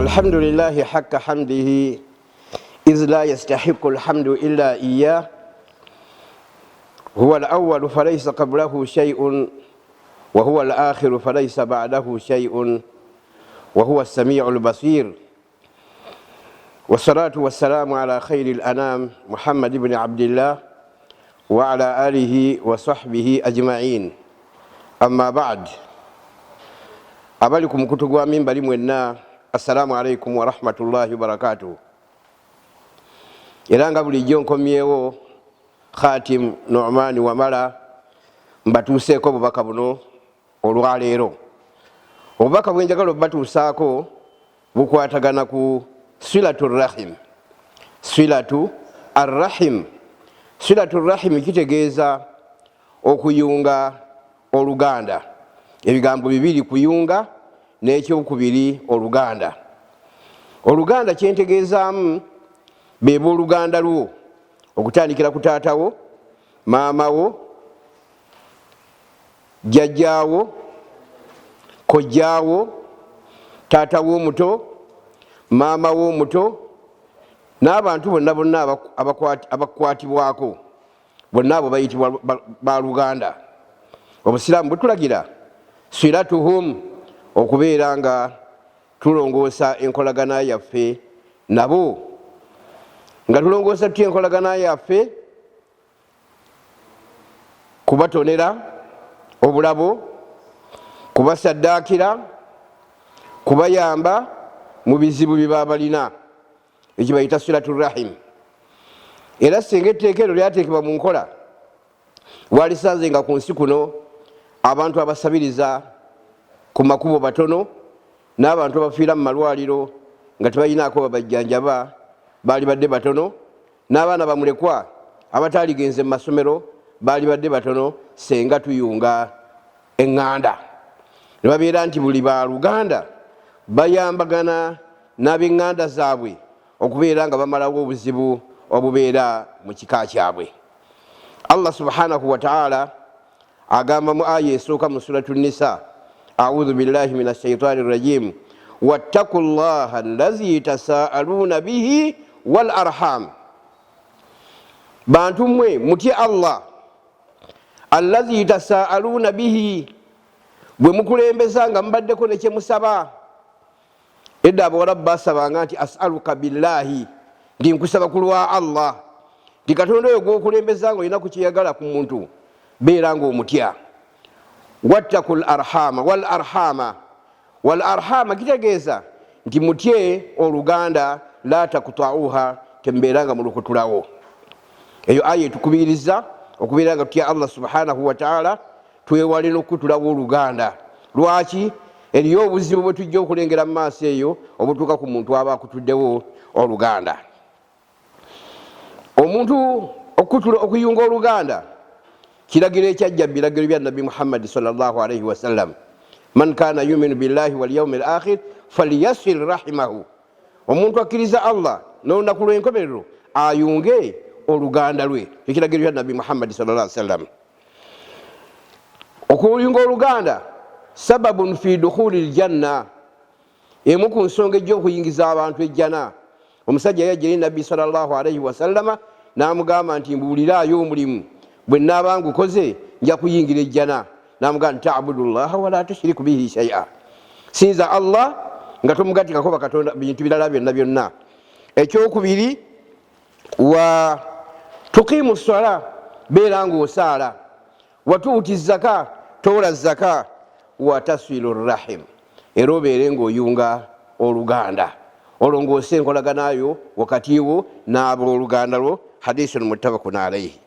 الحمد لله حق حمده إذ لا يستحق الحمد إلا إياه هو الأول فليس قبله شيء وهو الآخر فليس بعده شيء وهو السميع البصير والصلاة والسلام على خير الأنام محمد بن عبد الله وعلى آله وصحبه أجمعين أما بعد أبالكم كتغوا من بلي منا السلام عليكم ورحمة الله وبركاته إلى قبل جونكم يو Khatim Wamala mbatuseeko bubaka buno olwaleero. Obubaka bwenjagala obubatuusaako bukwatagana ku silatu rahim. Silatu arrahim. Silatu rahim kitegeeza okuyunga oluganda. Ebigambo bibiri kuyunga n'ekyokubiri oluganda. Oluganda kyentegeezaamu bebo oluganda lwo okutandikira ku taatawo, maamawo, jjajjaawo, kojjaawo, taatawo omuto, maamawo omuto, n'abantu bonna bonna abakwatibwako bonna abo bayitibwa ba Luganda. Obusiraamu butulagira silatuhum okubeera nga tulongoosa enkolagana yaffe nabo, nga tulongoosa tutya enkolagana yaffe, kubatonera obulabo, kubasaddaakira, kubayamba mu bizibu bye baba balina, ekyo bayita silatu rahim. Era singa etteeka eryo lyateekebwa mu nkola, walisanze nga ku nsi kuno abantu abasabiriza ku makubo batono n'abantu abafiira mu malwaliro nga tebalinaako babajjanjaba bali badde batono, n'abaana bamulekwa abataligenze mu masomero bali badde batono senga tuyunga eŋŋanda. Ne babeera nti buli ba Luganda bayambagana n'ab'eŋŋanda zaabwe okubeera nga bamalawo obuzibu obubeera mu kika kyabwe. Allah subhanahu wa ta'ala agamba mu aya esooka mu suratu Nisa, a'udhu billahi minash shaitani rrajim, wattaqullaha allazi tasaaluna bihi wal arham. Bantu mwe mutye Allah allazi tasaaluna bihi, bwe mukulembeza nga mubaddeko ne kye musaba. Edda abawarabu basabanga nti as'aluka billahi, ndi nkusaba ku lwa Allah. Ndi Katonda oyo gw'okulembeza nga olina ku kyeyagala ku muntu, beera ng'omutya. Wattakul arhama wal arhama. Wal arhama kitegeeza nti mutye oluganda, la takutauha, tembeeranga mulukutulawo. Eyo aya etukubiriza okubeera nga tutya Allah subhanahu wa ta'ala, twewale n'okutulawo oluganda. Lwaki? Eriyo obuzibu bwe tujja okulengera mu maaso eyo obutuuka ku muntu aba akutuddewo oluganda. Omuntu okuyunga oluganda kiragiro ekyajja biragiro bya Nabi Muhammad sallallahu alayhi wa sallam, man kana yuminu billahi wal yawmil akhir falyasil rahimahu. Omuntu akkiriza Allah n'olunaku lw'enkomerero ayunge oluganda lwe, ekiragiro kya Nabi Muhammad sallallahu alayhi wa sallam. Okuyunga oluganda sababun fi dukhuli aljanna, emu ku nsonga ejja okuyingiza abantu ejjana. Omusajja yajja eri Nabi sallallahu alayhi wa sallama n'amugamba nti mbuuliraayo omulimu bwe nnaaba ngukoze nja kuyingira ejjana. N'amugamba nti ta'budullaha wala tushriku bihi shay'a, sinza Allah nga tomugatikako bakatonda bintu birala byonna byonna. Ekyokubiri, wa tuqimu ssala, beera ng'osaala, watuuti zaka, toola zaka, wa taswilu rahim, era obeere ng'oyunga oluganda, olongoose enkolaganayo wakati wo n'abooluganda lwo. Hadisun muttafaqun alayhi.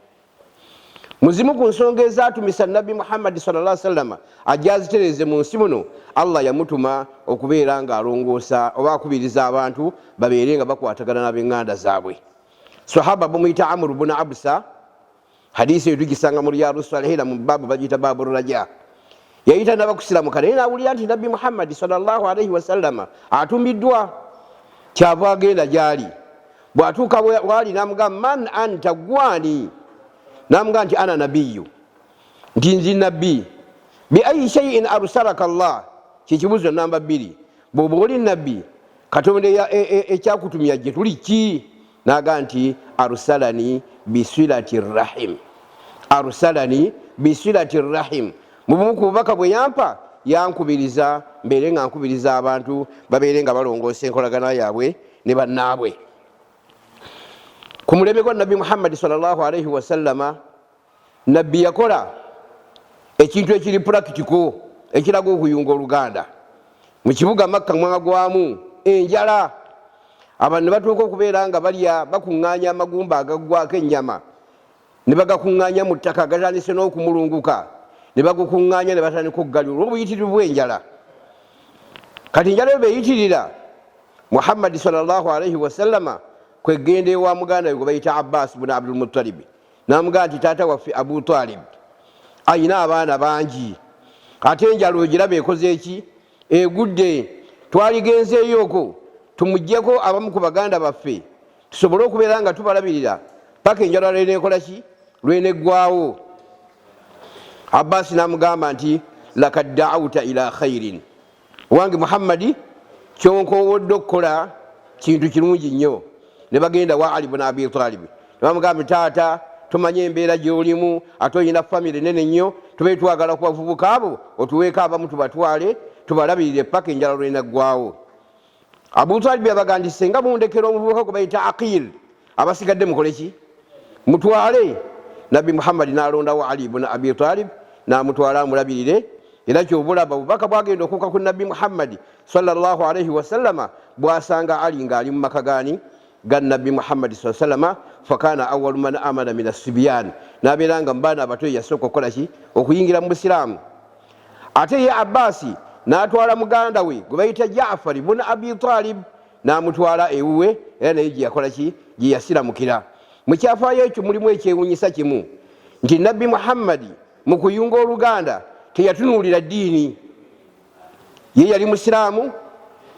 Muzimu ku nsonga ezaatumisa Nabi Muhammad sallallahu alaihi wasallam ajja azitereeze mu nsi muno, Allah yamutuma okubeera ng'alongoosa oba akubiriza abantu babeere nga bakwatagana n'ab'eŋŋanda zaabwe. Sahaba bamuyita Amr ibn Absa, hadisi eyo tugisanga mu Riyadu Salihina mu baabu bagiyita baabu raja. Yayita n'abakusiramuka naye n'awulira nti Nabi Muhammad sallallahu alaihi wasallam atumiddwa, kyava agenda gy'ali. Bw'atuuka wali n'amugamba man anta, gwani? N'amugamba nti ana nabiyyu, nti nzi nabbi. Bi ayi shay'in arsalaka Allah, kye kibuuzo namba 2. Bw'oba oli nabbi, Katonda ekyakutumya gye tuli ki? Naga nti arsalani bisilati rahim, arsalani bisilati rahim. Mu bumu ku bubaka bwe yampa yankubiriza mbeere nga nkubiriza abantu babeere nga balongoosa enkolagana yaabwe ne bannaabwe. Ku mulembe gwa Nabbi Muhammad sallallahu alaihi wasallama, nabbi yakola ekintu ekiri practical ekiraga okuyunga Oluganda. Mu kibuga Makka mwagwamu enjala, abantu ne batuuka okubeera nga balya bakuŋŋaanya amagumba agaggwako ennyama, ne bagakuŋŋaanya mu ttaka agatandise n'okumulunguka, ne bagukuŋŋaanya ne batandika okugalya olw'obuyitirivu bw'enjala. Kati enjala eyo beyitirira, Muhammadi sallallahu alaihi wasallama kwegenda ewa muganda we gwe bayita Abbas ibn Abdul Muttalib, n'amugamba nti taata waffe Abu Talib ayina abaana bangi, ate enjala ogiraba ekoze eki? Egudde. Twaligenzeeyoko tumuggyeko abamu ku baganda baffe tusobole okubeera nga tubalabirira paka enjala lweneekola ki? Lweneggwaawo. Abbas n'amugamba nti lakad da'awta ila khairin, wange Muhammadi kyonkowodde okukola kintu kirungi nnyo. Ne bagenda wa Ali ibn Abi Talib ne bamugamba taata tumanye embeera gy'olimu, ate olina famire nene nnyo, tube twagala ku bavubuka abo otuweeko abamu tubatwale tubalabirire paka enjala lwenaggwaawo. Abu Talib yabagamba nti senga mundekera omuvubuka gwe bayita Aqil, abasigadde mukole ki? Mutwale. Nabbi Muhammad n'alondawo Ali ibn Abi Talib n'amutwala amulabirire. Era kyobulaba bubaka bwagenda okuuka ku Nabbi Muhammad sallallahu alaihi wasallama bwasanga Ali ng'ali mu maka gani? Ga Nabbi Muhammad sallallahu alaihi wasallama. Fakana awwalu man amana min as-sibyan, n'abeera nga mu baana abato yasooka okukola ki? Okuyingira mu Busiraamu. Ate ye Abbasi n'atwala muganda we gwe bayita Jaafar ibn Abi Talib n'amutwala ewuwe, era naye gye yakola ki? Gye yasiramukira. Mu kyafaayo ekyo mulimu ekyewuunyisa kimu, nti Nabbi Muhammadi mu kuyunga Oluganda teyatunuulira ddiini. Ye yali Musiraamu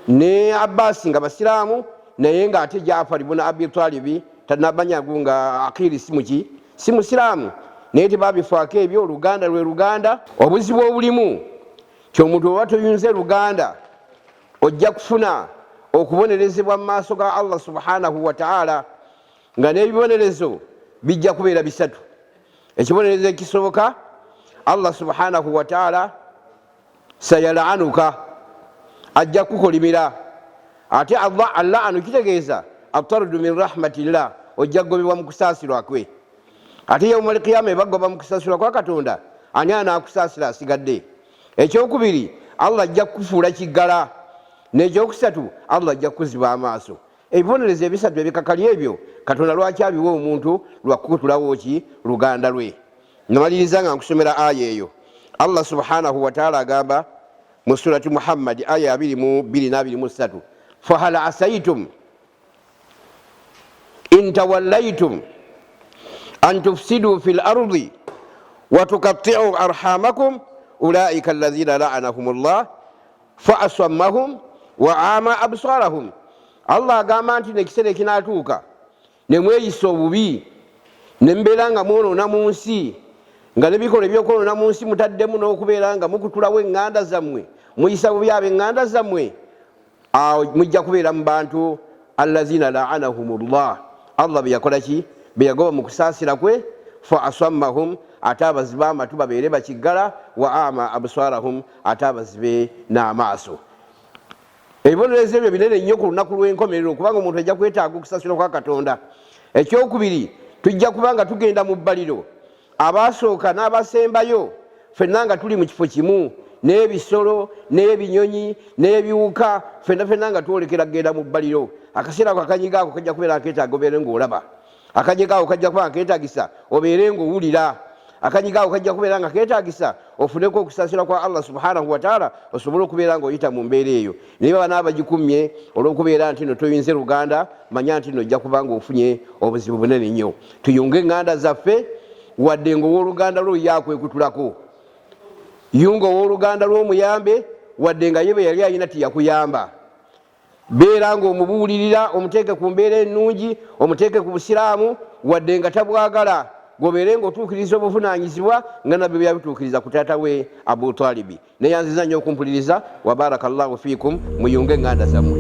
ne Abbasi nga Basiraamu, naye ng'ate Jaafar ibn Abi Talib tanabanyagu nga Aqili si Musiraamu. Naye tebabifaako ebyo, Oluganda lwe Luganda. Obuzibu obulimu ky'omuntu oba toyunze Luganda ojja kufuna okubonerezebwa mu maaso ga Allah subhanahu wa ta'ala, nga n'ebibonerezo bijja kubeera bisatu. Ekibonerezo ekisoboka, Allah subhanahu wa ta'ala sayalaanuka, ajja kukolimira. Ate Allah allaanu kitegeeza atardu min rahmatillah, ojja kugobebwa mu kusaasirwa kwe. Ate yawmal qiyama bagoba mu kusaasirwa kwa Katonda, ani anaakusaasira asigadde? Ekyokubiri, Allah ajja kufuula kiggala. N'ekyokusatu, Allah ajja kuziba amaaso. Ebibonerezo ebisatu ebikakali ebyo Katonda lwaki abiwa omuntu? Lwakukutulawo ki? Luganda lwe. Namaliriza nga nkusomera aya eyo. Allah subhanahu wa ta'ala agamba mu surati Muhammad aya 22 na 23, fahal asaitum in tawallaytum an tufsidu fil ardi wa tuqatti'u arhamakum ulaika alladhina la'anahumullah fa asammahum wa ama absarahum. Allah agamba nti nekiseera ekinaatuuka ne mweyisa obubi ne mbeera nga mwonoona mu nsi, nga nebikola ebyokwonoona mu nsi mutaddemu n'okubeera nga mukutulawo eŋŋanda zammwe, muyisa bubi ab'eŋŋanda zammwe, mujja kubeera mu bantu allazina la'anahumullah. Allah be yakola ki? Be yagoba mu kusaasira kwe. Fa asammahum, ate abazibe amatu babeere bakiggala. Wa ama absarahum, ate abazibe n'amaaso. Ebibonerezo ebyo binene nnyo ku lunaku lw'enkomerero, kubanga omuntu ajja kwetaaga okusasulwa kwa Katonda. Ekyokubiri, tujja kuba nga tugenda mu bbaliro, abaasooka n'abasembayo ffenna nga tuli mu kifo kimu, n'ebisolo n'ebinyonyi n'ebiwuka, ffenna nga twolekera kugenda mu bbaliro. Akaseera ako akanyiga ako kajja kubeera akeetaaga obeere ng'olaba, akanyiga ako kajja kuba nga keetaagisa obeere ng'owulira, akanyiga ako kajja kubeera nga keetaagisa ofuneko okusaasira kwa Allah subhanahu wa ta'ala, osobole okubeera ng'oyita mu mbeera eyo. Naye baba n'abagikumye olw'okubeera nti no toyinze Luganda, manya nti no ojja kuba ng'ofunye obuzibu bunene nnyo. Tuyunge eŋŋanda zaffe, wadde ng'owooluganda lwo yakwekutulako. Yunga owooluganda lw'omuyambe, wadde nga ye bwe yali alina tiyakuyamba. Beera ng'omubuulirira, omuteeke ku mbeera ennungi, omuteeke ku Busiraamu, wadde nga tabwagala. goberenga otuukiriza obuvunanyizibwa nga nabyo byabituukiriza ku taata we Abu Talibi. Neyanziza nnyo okumpuliriza. Wa barakallahu fikum, muyunge enganda zammwe.